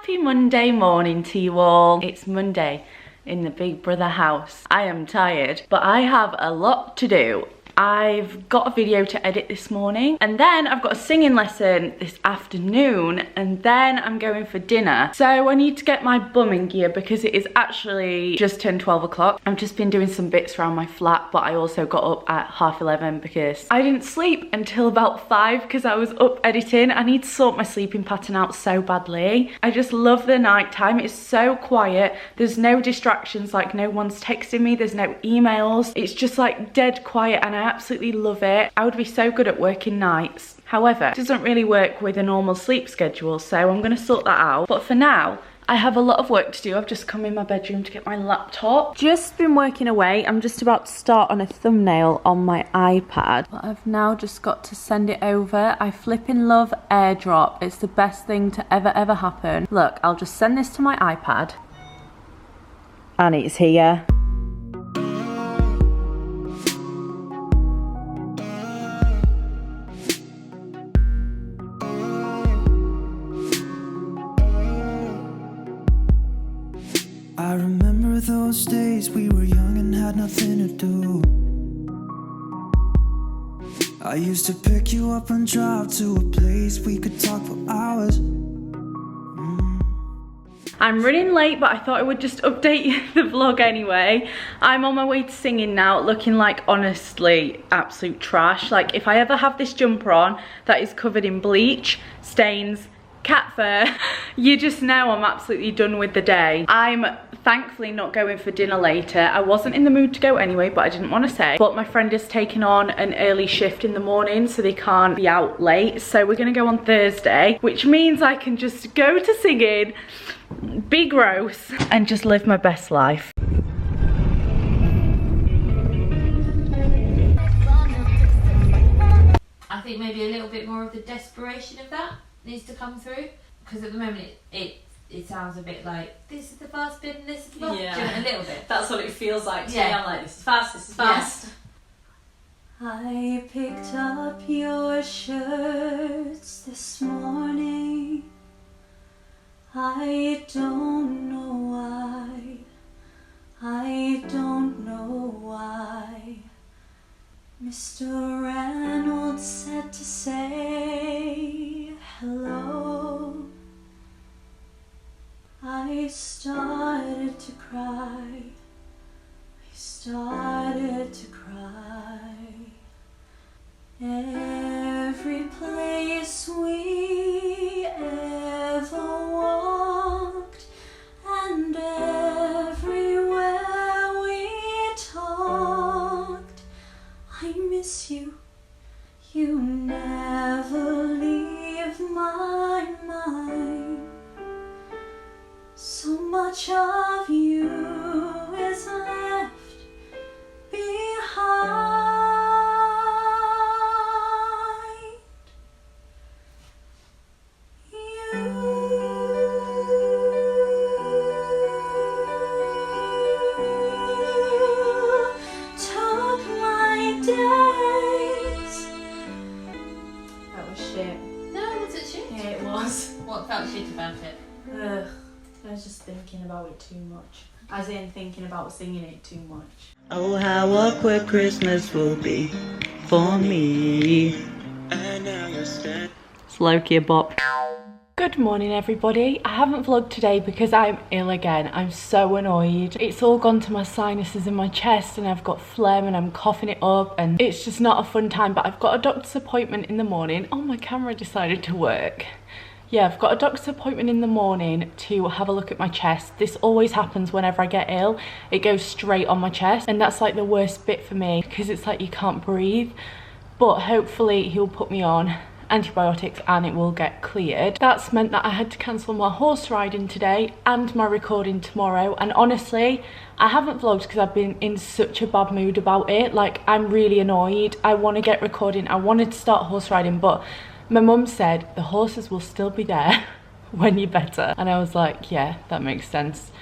Happy Monday morning to you all. It's Monday in the Big Brother house. I am tired, but I have a lot to do. I've got a video to edit this morning, and then I've got a singing lesson this afternoon, and then I'm going for dinner. So I need to get my bum in gear because it is actually just turned 12 o'clock. I've just been doing some bits around my flat, but I also got up at 11:30 because I didn't sleep until about 5 because I was up editing. I need to sort my sleeping pattern out so badly. I just love the night time. It's so quiet. There's no distractions, like no one's texting me, there's no emails. It's just like dead quiet, and I absolutely love it. I would be so good at working nights. However, it doesn't really work with a normal sleep schedule, so I'm gonna sort that out. But for now, I have a lot of work to do. I've just come in my bedroom to get my laptop. Just been working away. I'm just about to start on a thumbnail on my iPad. But I've now just got to send it over. I flipping love AirDrop. It's the best thing to ever happen. Look, I'll just send this to my iPad. And it's here. I remember those days we were young and had nothing to do. I used to pick you up and drive to a place we could talk for hours. I'm running late, but I thought I would just update the vlog anyway. I'm on my way to singing now, looking like, honestly, absolute trash. Like, if I ever have this jumper on that is covered in bleach, stains, cat fur, you just know I'm absolutely done with the day. I'm thankfully not going for dinner later. I wasn't in the mood to go anyway, but I didn't want to say. But my friend has taken on an early shift in the morning, so they can't be out late. So we're gonna go on Thursday, which means I can just go to singing, be gross, and just live my best life. I think maybe a little bit more of the desperation of that needs to come through, because at the moment it sounds a bit like this is the fast bit and this is the fast bit, a little bit. That's what it feels like to me. I'm like, this is fast, this is fast. I picked up your shirts this morning. I don't know why. I don't know why. Mr. Reynolds said to say hello. I started to cry. I started to cry. Every place we ever walked, and everywhere we talked, I miss you. You never leave my mind. So much of you is left behind. What felt shit about it? Ugh, I was just thinking about it too much. As in thinking about singing it too much. Oh, how awkward Christmas will be for me. It's low-key a bop. Good morning, everybody. I haven't vlogged today because I'm ill again. I'm so annoyed. It's all gone to my sinuses in my chest, and I've got phlegm and I'm coughing it up, and it's just not a fun time. But I've got a doctor's appointment in the morning. Oh, my camera decided to work. Yeah, I've got a doctor's appointment in the morning to have a look at my chest. This always happens whenever I get ill. It goes straight on my chest, and that's like the worst bit for me because it's like you can't breathe. But hopefully he'll put me on antibiotics and it will get cleared. That's meant that I had to cancel my horse riding today and my recording tomorrow, and honestly I haven't vlogged because I've been in such a bad mood about it. Like, I'm really annoyed. I want to get recording, I wanted to start horse riding, but my mum said the horses will still be there when you're better, and I was like, yeah, that makes sense.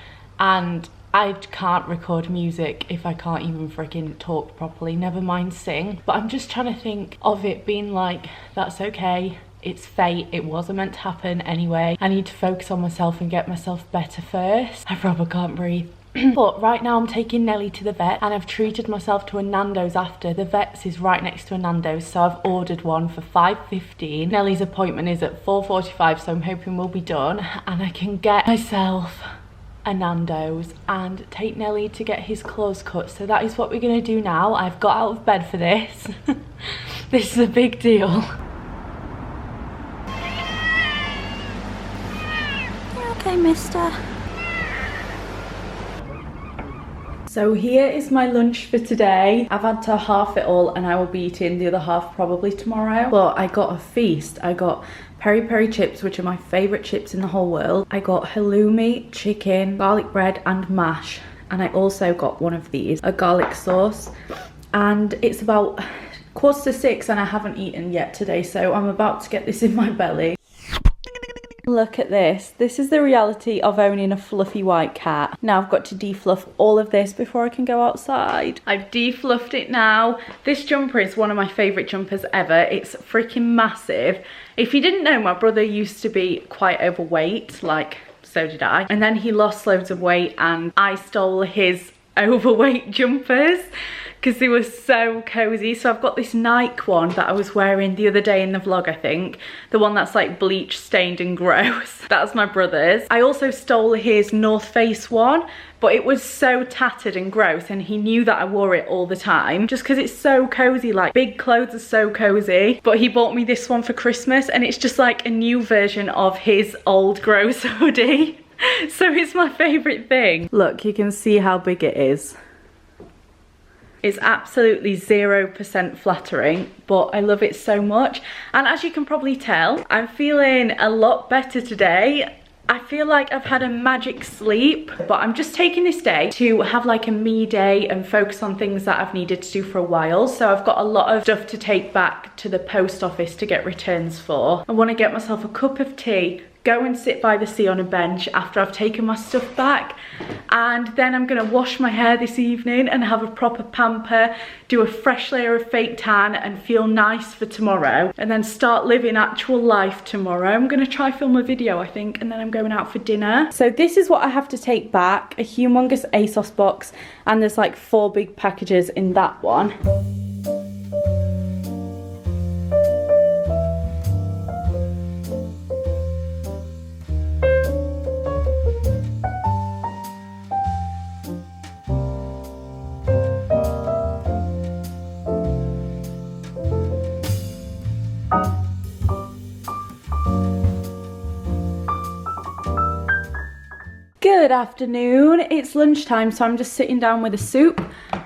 And I can't record music if I can't even freaking talk properly, never mind sing. But I'm just trying to think of it being like, that's okay. it's fate. It wasn't meant to happen anyway. I need to focus on myself and get myself better first. I probably can't breathe. But right now I'm taking Nelly to the vet, and I've treated myself to a Nando's after. The vet's is right next to a Nando's, so I've ordered one for 5:15. Nelly's appointment is at 4:45, so I'm hoping we'll be done and I can get myself a Nando's and take Nelly to get his claws cut. So that is what we're gonna do now. I've got out of bed for this. This is a big deal. Okay, mister. So here is my lunch for today. I've had to half it all and I will be eating the other half probably tomorrow. But I got a feast. I got peri peri chips, which are my favourite chips in the whole world. I got halloumi, chicken, garlic bread and mash. And I also got one of these, a garlic sauce. And it's about 5:45 and I haven't eaten yet today, so I'm about to get this in my belly. Look at this. This is the reality of owning a fluffy white cat. Now I've got to defluff all of this before I can go outside. I've defluffed it now. This jumper is one of my favourite jumpers ever. It's freaking massive. If you didn't know, my brother used to be quite overweight, like so did I. And then he lost loads of weight and I stole his overweight jumpers because they were so cozy. So I've got this Nike one that I was wearing the other day in the vlog, I think. The one that's like bleach stained and gross. That's my brother's. I also stole his North Face one, but it was so tattered and gross and he knew that I wore it all the time just because it's so cozy. Like, big clothes are so cozy. But he bought me this one for Christmas and it's just like a new version of his old gross hoodie. So it's my favourite thing. Look, you can see how big it is. It's absolutely 0% flattering, but I love it so much. And as you can probably tell, I'm feeling a lot better today. I feel like I've had a magic sleep, but I'm just taking this day to have like a me day and focus on things that I've needed to do for a while. So I've got a lot of stuff to take back to the post office to get returns for. I want to get myself a cup of tea, go and sit by the sea on a bench after I've taken my stuff back, and then I'm gonna wash my hair this evening and have a proper pamper, do a fresh layer of fake tan and feel nice for tomorrow, and then start living actual life tomorrow. I'm gonna try film a video, I think, and then I'm going out for dinner. So this is what I have to take back, a humongous ASOS box, and there's like 4 big packages in that one. Good afternoon, it's lunchtime, so I'm just sitting down with a soup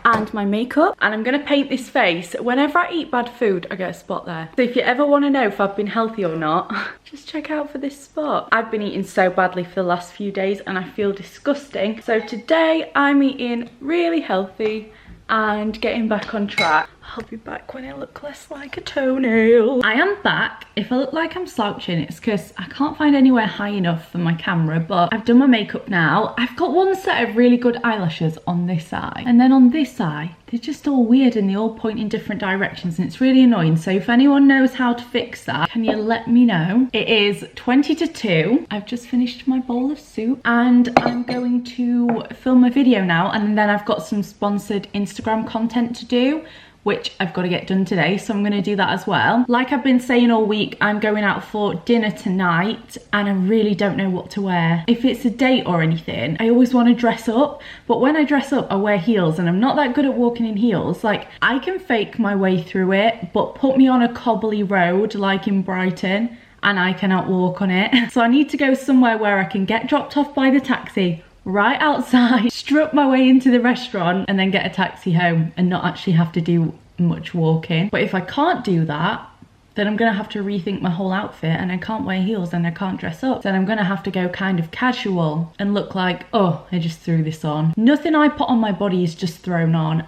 and my makeup, and I'm gonna paint this face. Whenever I eat bad food, I get a spot there. So if you ever wanna know if I've been healthy or not, just check out for this spot. I've been eating so badly for the last few days and I feel disgusting. So today I'm eating really healthy and getting back on track. I'll be back when I look less like a toenail. I am back. If I look like I'm slouching, it's because I can't find anywhere high enough for my camera, but I've done my makeup now. I've got one set of really good eyelashes on this eye, and then on this eye, they're just all weird and they all point in different directions and it's really annoying. So if anyone knows how to fix that, can you let me know? It is 20 to 2. I've just finished my bowl of soup and I'm going to film a video now, and then I've got some sponsored Instagram content to do, which I've got to get done today, so I'm going to do that as well. Like I've been saying all week, I'm going out for dinner tonight and I really don't know what to wear. If it's a date or anything, I always want to dress up, but when I dress up I wear heels and I'm not that good at walking in heels. Like, I can fake my way through it, but put me on a cobbly road like in Brighton and I cannot walk on it. So I need to go somewhere where I can get dropped off by the taxi right outside, strut my way into the restaurant and then get a taxi home and not actually have to do much walking. But if I can't do that, then I'm gonna have to rethink my whole outfit, and I can't wear heels and I can't dress up. Then I'm gonna have to go kind of casual and look like, oh, I just threw this on. Nothing I put on my body is just thrown on.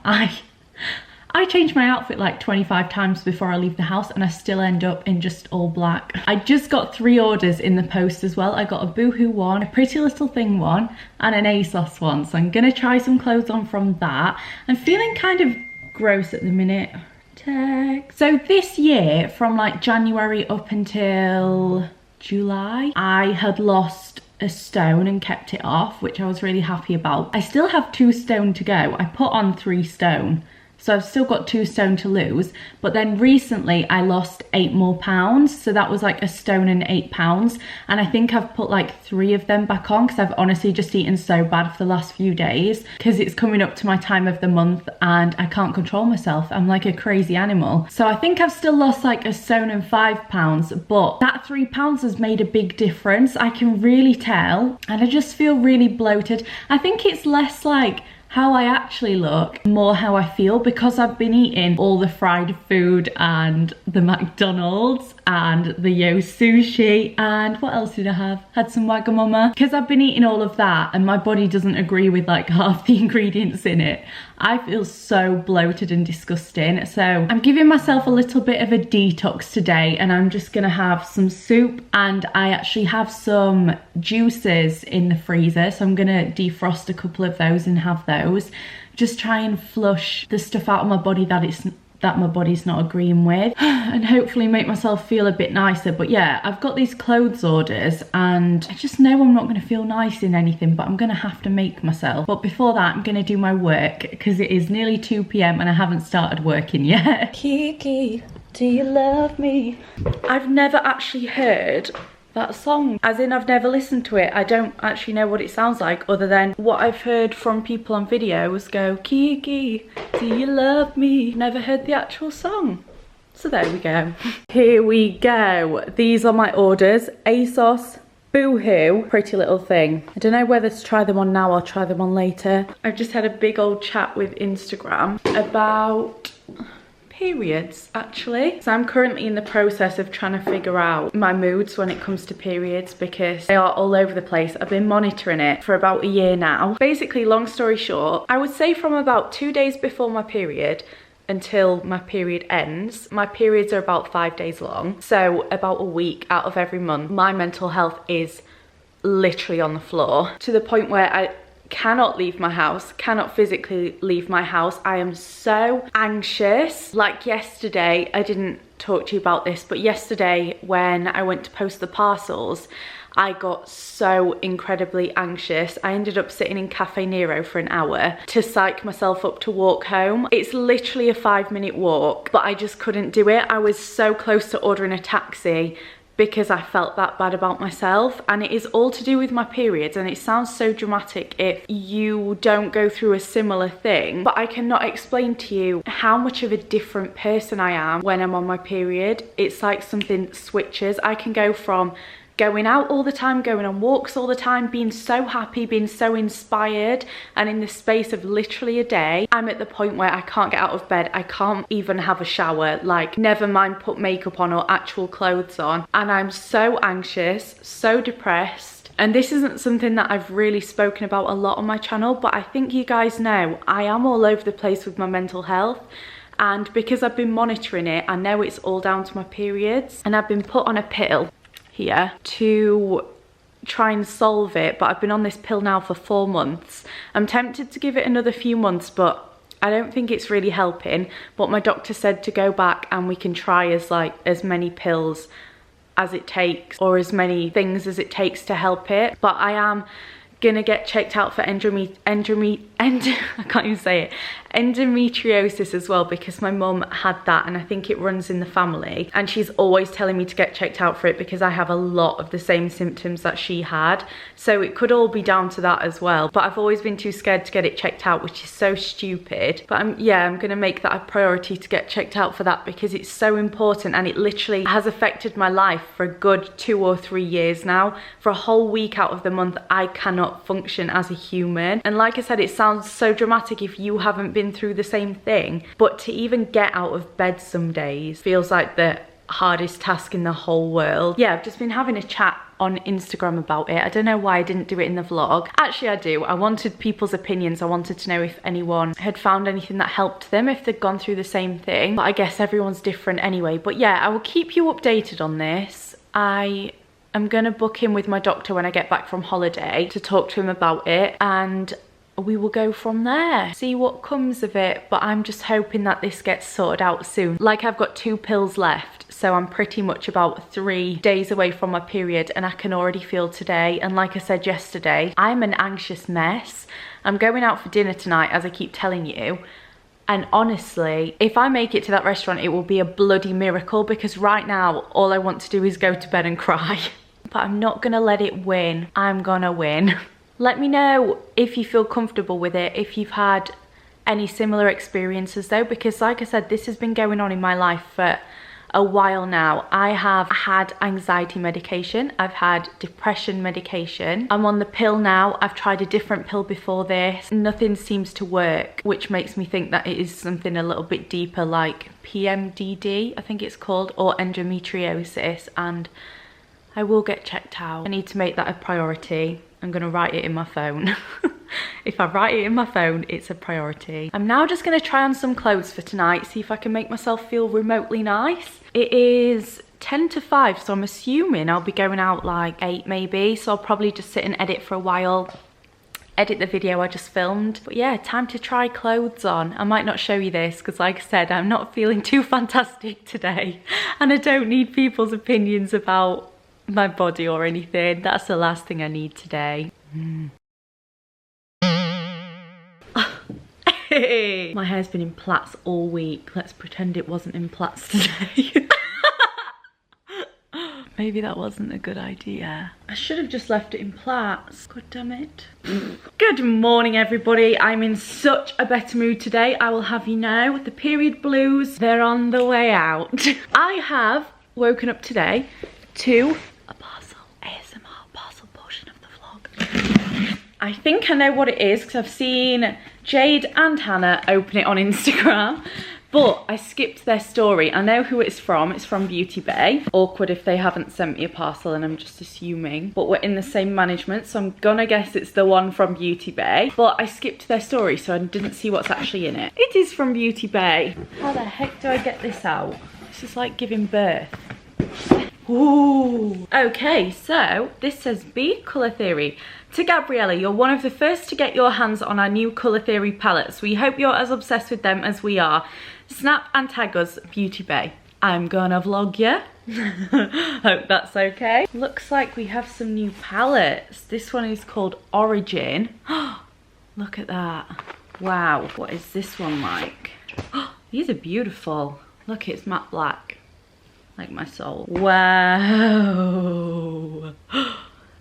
I change my outfit like 25 times before I leave the house and I still end up in just all black. I just got 3 orders in the post as well. I got a Boohoo one, a Pretty Little Thing one, and an ASOS one. So I'm gonna try some clothes on from that. I'm feeling kind of gross at the minute, text. So this year, from like January up until July, I had lost a stone and kept it off, which I was really happy about. I still have 2 stone to go. I put on 3 stone. So I've still got 2 stone to lose, but then recently I lost 8 more pounds. So that was like a stone and 8 pounds. And I think I've put like 3 of them back on because I've honestly just eaten so bad for the last few days because it's coming up to my time of the month and I can't control myself. I'm like a crazy animal. So I think I've still lost like a stone and 5 pounds, but that 3 pounds has made a big difference. I can really tell, and I just feel really bloated. I think it's less like how I actually look, more how I feel, because I've been eating all the fried food and the McDonald's and the Yo sushi, and what else did I have? Had some Wagamama. Because I've been eating all of that and my body doesn't agree with like half the ingredients in it. I feel so bloated and disgusting. So I'm giving myself a little bit of a detox today, and I'm just gonna have some soup, and I actually have some juices in the freezer, so I'm gonna defrost a couple of those and have those. Just try and flush the stuff out of my body that my body's not agreeing with, and hopefully make myself feel a bit nicer. But yeah, I've got these clothes orders and I just know I'm not going to feel nice in anything, but I'm going to have to make myself. But before that, I'm going to do my work because it is nearly 2 PM and I haven't started working yet. Kiki, do you love me? I've never actually heard that song, as in I've never listened to it. I don't actually know what it sounds like other than what I've heard from people on videos go, Kiki, do you love me? Never heard the actual song. So there we go. Here we go. These are my orders. ASOS, Boohoo, Pretty Little Thing. I don't know whether to try them on now or try them on later. I've just had a big old chat with Instagram about periods, actually. So I'm currently in the process of trying to figure out my moods when it comes to periods because they are all over the place. I've been monitoring it for about a year now. Basically, long story short, I would say from about 2 days before my period until my period ends. My periods are about 5 days long, so about a week out of every month. My mental health is literally on the floor to the point where I cannot leave my house, cannot physically leave my house. I am so anxious. Like yesterday, I didn't talk to you about this, but yesterday when I went to post the parcels, I got so incredibly anxious. I ended up sitting in Cafe Nero for an hour to psych myself up to walk home. It's literally a 5-minute walk, but I just couldn't do it. I was so close to ordering a taxi because I felt that bad about myself, and it is all to do with my periods. And it sounds so dramatic if you don't go through a similar thing, but I cannot explain to you how much of a different person I am when I'm on my period. It's like something switches. I can go from going out all the time, going on walks all the time, being so happy, being so inspired, and in the space of literally a day, I'm at the point where I can't get out of bed. I can't even have a shower, like never mind put makeup on or actual clothes on. And I'm so anxious, so depressed. And this isn't something that I've really spoken about a lot on my channel, but I think you guys know I am all over the place with my mental health. And because I've been monitoring it, I know it's all down to my periods, and I've been put on a pill here to try and solve it, but I've been on this pill now for 4 months. I'm tempted to give it another few months, but I don't think it's really helping. But my doctor said to go back and we can try as many pills as it takes, or as many things as it takes to help it. But I am gonna get checked out for endometriosis as well, because my mum had that and I think it runs in the family, and she's always telling me to get checked out for it because I have a lot of the same symptoms that she had. So it could all be down to that as well, but I've always been too scared to get it checked out, which is so stupid. But I'm gonna make that a priority to get checked out for that because it's so important, and it literally has affected my life for a good 2 or 3 years now. For a whole week out of the month, I cannot function as a human. And like I said, it sounds so dramatic if you haven't been through the same thing, but to even get out of bed some days feels like the hardest task in the whole world. Yeah, I've just been having a chat on Instagram about it. I don't know why I didn't do it in the vlog. Actually, I do. I wanted people's opinions. I wanted to know if anyone had found anything that helped them, if they'd gone through the same thing. But I guess everyone's different anyway. But yeah, I will keep you updated on this. I'm gonna book in with my doctor when I get back from holiday to talk to him about it, and we will go from there. See what comes of it, but I'm just hoping that this gets sorted out soon. Like, I've got 2 pills left, so I'm pretty much about 3 days away from my period, and I can already feel today. And like I said yesterday, I'm an anxious mess. I'm going out for dinner tonight, as I keep telling you. And honestly, if I make it to that restaurant, it will be a bloody miracle, because right now, all I want to do is go to bed and cry. But I'm not gonna let it win. I'm gonna win. Let me know if you feel comfortable with it, if you've had any similar experiences though, because like I said, this has been going on in my life for a while now. I have had anxiety medication, I've had depression medication, I'm on the pill now. I've tried a different pill before this, nothing seems to work, which makes me think that it is something a little bit deeper, like PMDD I think it's called, or endometriosis, and I will get checked out. I need to make that a priority. I'm gonna write it in my phone. If I write it in my phone, it's a priority. I'm now just gonna try on some clothes for tonight, see if I can make myself feel remotely nice. It is 10 to 5, so I'm assuming I'll be going out like 8 maybe, so I'll probably just sit and edit for a while, edit the video I just filmed. But yeah, time to try clothes on. I might not show you this because like I said, I'm not feeling too fantastic today, and I don't need people's opinions about my body or anything. That's the last thing I need today. Hey. My hair's been in plaits all week. Let's pretend it wasn't in plaits today. Maybe that wasn't a good idea. I should have just left it in plaits. God damn it. Good morning everybody. I'm in such a better mood today, I will have you know. The period blues, they're on the way out. I have woken up today to a parcel, ASMR parcel portion of the vlog. I think I know what it is because I've seen Jade and Hannah open it on Instagram, but I skipped their story. I know who it's from Beauty Bay. Awkward if they haven't sent me a parcel and I'm just assuming, but we're in the same management, so I'm gonna guess it's the one from Beauty Bay, but I skipped their story so I didn't see what's actually in it. It is from Beauty Bay. How the heck do I get this out? This is like giving birth. Ooh. Okay, so this says Be Colour Theory. To Gabriella, you're one of the first to get your hands on our new Colour Theory palettes. We hope you're as obsessed with them as we are. Snap and tag us, Beauty Bay. I'm gonna vlog ya. Hope that's okay. Looks like we have some new palettes. This one is called Origin. Look at that. Wow, what is this one like? These are beautiful. Look, it's matte black. Like my soul. Wow.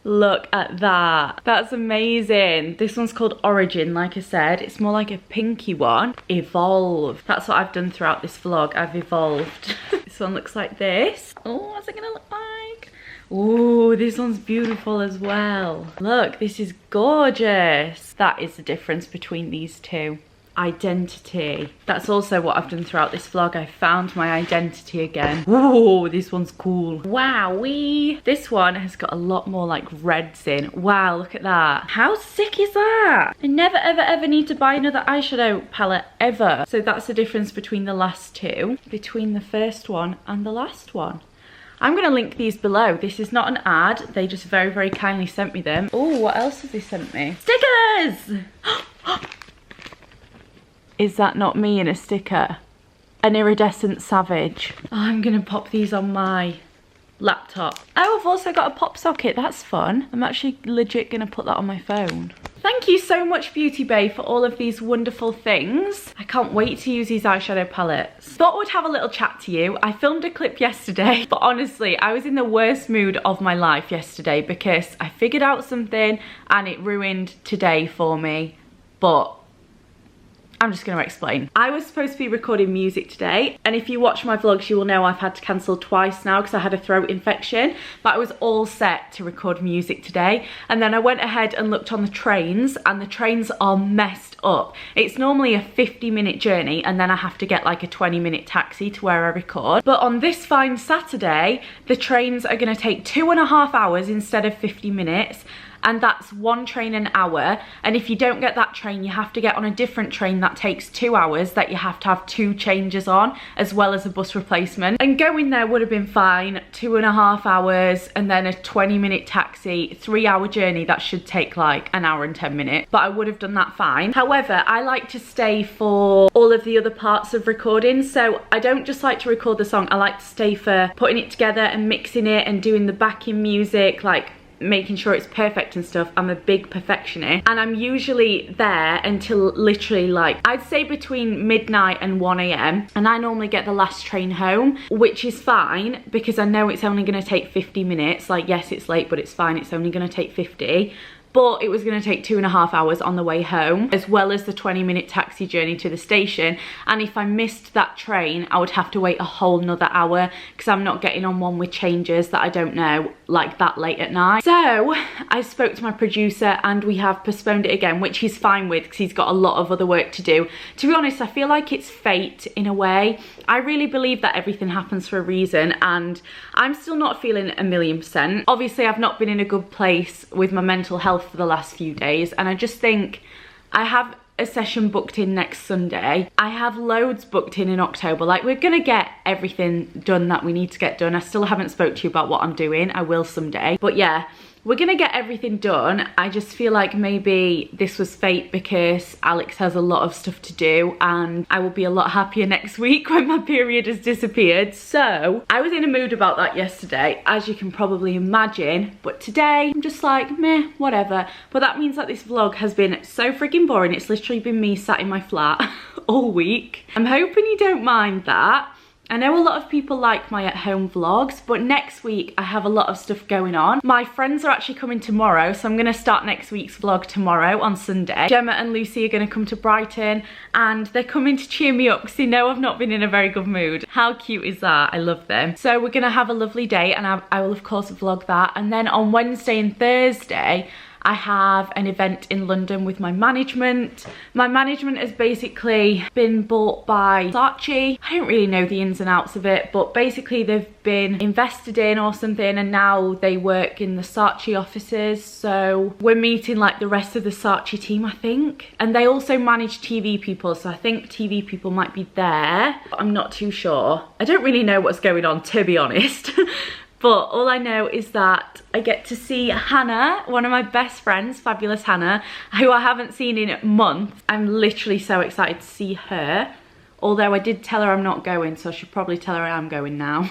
Look at that. That's amazing. This one's called Origin, like I said. It's more like a pinky one. Evolve. That's what I've done throughout this vlog. I've evolved. This one looks like this. Oh, what's it gonna look like? Oh, this one's beautiful as well. Look, this is gorgeous. That is the difference between these two. Identity. That's also what I've done throughout this vlog. I found my identity again. Oh, this one's cool. Wowee. This one has got a lot more like reds in. Wow, look at that. How sick is that? I never ever ever need to buy another eyeshadow palette ever. So that's the difference between the last two, between the first one and the last one. I'm gonna link these below. This is not an ad. They just very, very kindly sent me them. Oh, what else have they sent me? Stickers! Is that not me in a sticker? An iridescent savage. Oh, I'm gonna pop these on my laptop. Oh, I've also got a pop socket. That's fun. I'm actually legit gonna put that on my phone. Thank you so much, Beauty Bay, for all of these wonderful things. I can't wait to use these eyeshadow palettes. Thought we'd have a little chat to you. I filmed a clip yesterday, but honestly, I was in the worst mood of my life yesterday because I figured out something and it ruined today for me. But I'm just going to explain. I was supposed to be recording music today, and if you watch my vlogs you will know I've had to cancel twice now because I had a throat infection, but I was all set to record music today, and then I went ahead and looked on the trains, and the trains are messed up. It's normally a 50-minute journey and then I have to get like a 20-minute taxi to where I record. But on this fine Saturday, the trains are going to take 2.5 hours instead of 50 minutes. And that's one train an hour, and if you don't get that train you have to get on a different train that takes 2 hours that you have to have 2 changes on, as well as a bus replacement. And going there would have been fine, 2.5 hours and then a 20-minute taxi, 3-hour journey that should take like an hour and 10 minutes, but I would have done that fine. However, I like to stay for all of the other parts of recording, so I don't just like to record the song, I like to stay for putting it together and mixing it and doing the backing music, like making sure it's perfect and stuff. I'm a big perfectionist, and I'm usually there until literally like I'd say between midnight and 1 AM, and I normally get the last train home, which is fine because I know it's only going to take 50 minutes. Like, yes, it's late, but it's fine, it's only going to take 50. But it was going to take 2.5 hours on the way home, as well as the 20-minute taxi journey to the station. And if I missed that train, I would have to wait a whole nother hour because I'm not getting on one with changes that I don't know like that late at night. So I spoke to my producer and we have postponed it again, which he's fine with because he's got a lot of other work to do. To be honest, I feel like it's fate in a way. I really believe that everything happens for a reason, and I'm still not feeling 1,000,000%. Obviously, I've not been in a good place with my mental health for the last few days, and I just think I have a session booked in next Sunday. I have loads booked in October. Like, we're gonna get everything done that we need to get done. I still haven't spoke to you about what I'm doing. I will someday, but yeah, we're gonna get everything done. I just feel like maybe this was fate because Alex has a lot of stuff to do and I will be a lot happier next week when my period has disappeared. So I was in a mood about that yesterday, as you can probably imagine, but today I'm just like, meh, whatever. But that means that this vlog has been so freaking boring. It's literally been me sat in my flat all week. I'm hoping you don't mind that. I know a lot of people like my at-home vlogs, but next week I have a lot of stuff going on. My friends are actually coming tomorrow, so I'm going to start next week's vlog tomorrow on Sunday. Gemma and Lucy are going to come to Brighton, and they're coming to cheer me up because they know I've not been in a very good mood. How cute is that? I love them. So we're going to have a lovely day, and I will of course vlog that. And then on Wednesday and Thursday, I have an event in London with my management. My management has basically been bought by Saatchi. I don't really know the ins and outs of it, but basically they've been invested in or something, and now they work in the Saatchi offices. So we're meeting like the rest of the Saatchi team, I think. And they also manage TV people, so I think TV people might be there, but I'm not too sure. I don't really know what's going on, to be honest. But all I know is that I get to see Hannah, one of my best friends, fabulous Hannah, who I haven't seen in months. I'm literally so excited to see her. Although I did tell her I'm not going, so I should probably tell her I am going now.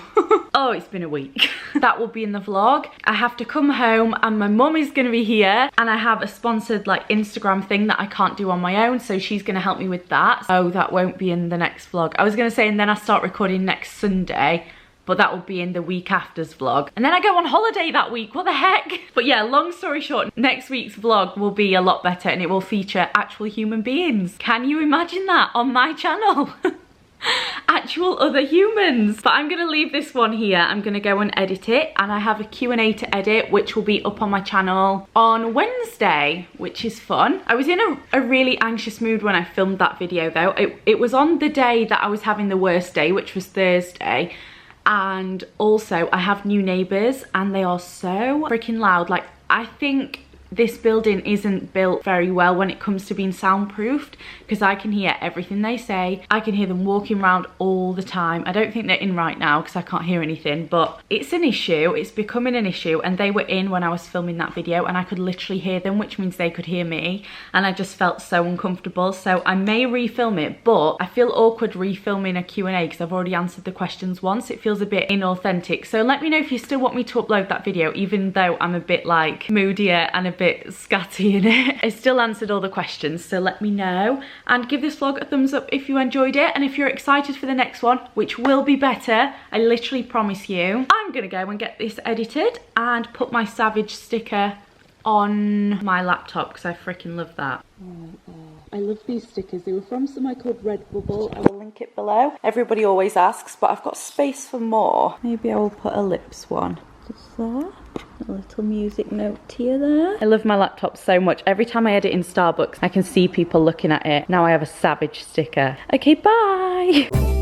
Oh, it's been a week. That will be in the vlog. I have to come home and my mum is gonna be here, and I have a sponsored like Instagram thing that I can't do on my own, so she's gonna help me with that. Oh, that won't be in the next vlog. I was gonna say, and then I start recording next Sunday, but that will be in the week after's vlog. And then I go on holiday that week, what the heck? But yeah, long story short, next week's vlog will be a lot better and it will feature actual human beings. Can you imagine that on my channel? Actual other humans. But I'm gonna leave this one here. I'm gonna go and edit it, and I have a Q&A to edit, which will be up on my channel on Wednesday, which is fun. I was in a really anxious mood when I filmed that video though. It was on the day that I was having the worst day, which was Thursday. And also I have new neighbours and they are so freaking loud. Like, I think this building isn't built very well when it comes to being soundproofed, because I can hear everything they say. I can hear them walking around all the time. I don't think they're in right now because I can't hear anything, but it's an issue. It's becoming an issue, and they were in when I was filming that video and I could literally hear them, which means they could hear me, and I just felt so uncomfortable. So I may refilm it, but I feel awkward refilming a Q&A because I've already answered the questions once. It feels a bit inauthentic. So let me know if you still want me to upload that video, even though I'm a bit like moodier and a bit scatty in it. I still answered all the questions, so let me know, and give this vlog a thumbs up if you enjoyed it, and if you're excited for the next one, which will be better, I literally promise you. I'm gonna go and get this edited and put my Savage sticker on my laptop because I freaking love that. I love these stickers. They were from somewhere called Redbubble. I will link it below. Everybody always asks, but I've got space for more. Maybe I will put a lips one. Just there. A little music note to you there. I love my laptop so much. Every time I edit in Starbucks, I can see people looking at it. Now I have a savage sticker. Okay, bye.